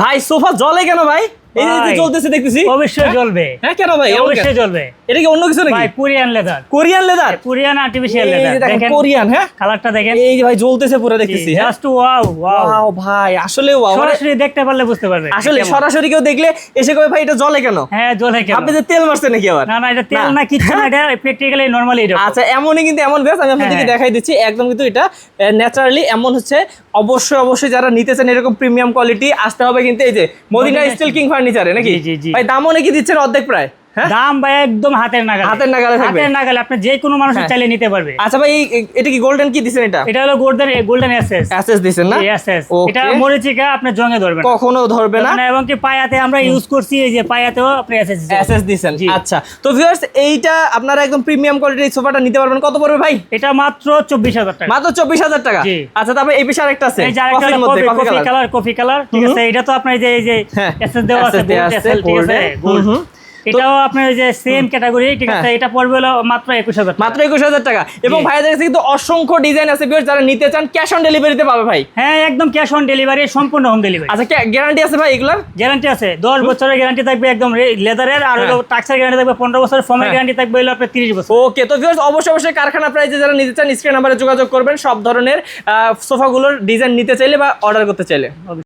ভাই সোফা জ্বলে কেন ভাই? এই যে জ্বলতেছে দেখতেছি। অবশ্যই জ্বলবে। হ্যাঁ কেন ভাই? অবশ্যই জ্বলবে। এটা কি অন্য কিছু নাকি? ভাই Korean leather. Korean leather? Korean artificial leather. দেখেন কোরিয়ান, হ্যাঁ? কালারটা দেখেন। এই যে ভাই জ্বলতেছে পুরো দেখতেছি। Just wow wow. ওয়াও ভাই, আসলে ওয়াও। সরাসরি দেখতে পারলে বুঝতে পারবে। আসলে সরাসরি কেউ দেখলে এসে কবে ভাই এটা জ্বলে কেন? হ্যাঁ জ্বলে কেন? আপনি যে তেল মারছেন নাকি আবার? না না, এটা তেল না, কিচ্ছু না, এটা প্র্যাকটিক্যালি নরমালি এটা। আচ্ছা এমনই কিন্তু এমন বেশ আমি আপনাদেরকে দেখাই দিচ্ছি একদম কিন্তু এটা ন্যাচারালি এমন হচ্ছে। অবশ্যই যারা নিতে চান এরকম প্রিমিয়াম কোয়ালিটি আসতে হবে কিন্তু এই যে মদিনা স্টিল কিং ফার্নিচারে নাকি? ভাই দামও নাকি দিচ্ছেন অর্ধেক প্রায়? দাম ভাই একদম হাতের নাগালে। হাতের নাগালে থাকবে। হাতের নাগালে আপনি যে কোনো মানুষ চাইলে নিতে পারবে। আচ্ছা ভাই এটা কি গোল্ডেন কি দিবেন? এটা হলো গোল্ডেন এসএস দিবেন না? এসএস। এটা মরিচিকা আপনি জঙ্গে ধরবে না, কখনো ধরবে না। এবং কি পায়াতে আমরা ইউজ করছি, এই যে পায়াতেও আপনি এসএস দিবেন। আচ্ছা তো ভিউয়ার্স এইটা আপনারা একদম প্রিমিয়াম কোয়ালিটির সোফাটা নিতে পারবেন। কত পড়বে ভাই? এটা মাত্র 24000 টাকা। মাত্র 24000 টাকা। আচ্ছা তারপরে এই পাশে আরেকটা আছে, এই যে আরেকটা কফি কালার, ঠিক আছে? এটা তো আপনার এই যে এসএস দেওয়া আছে, ঠিক আছে? গোল্ড। এটাও আপনার যে সেম ক্যাটাগরি, ঠিক আছে? এটা পড়বে হলো মাত্র 21000 টাকা। মাত্র 21000 টাকা। এবং ভাইদের কাছে কিন্তু অসংখ্য ডিজাইন আছে ভিউয়ার্স, যারা নিতে চান ক্যাশ অন ডেলিভারিতে পাবে ভাই। হ্যাঁ একদম ক্যাশ অন ডেলিভারি, সম্পূর্ণ হোম ডেলিভারি। আচ্ছা গ্যারান্টি আছে ভাই এগুলার? গ্যারান্টি আছে, 10 বছরের গ্যারান্টি থাকবে একদম লেদারের, আর হলো টাক্সের গ্যারান্টি থাকবে 15 বছর, ফোমের গ্যারান্টি থাকবে হলো আপনার 30 বছর। ওকে তো ভিউয়ার্স অবশ্যই কারখানা প্রাইসে যারা নিতে চান স্ক্রিন নাম্বারে যোগাযোগ করবেন সব ধরনের সোফাগুলোর ডিজাইন নিতে চাইলে বা অর্ডার করতে চাইলে।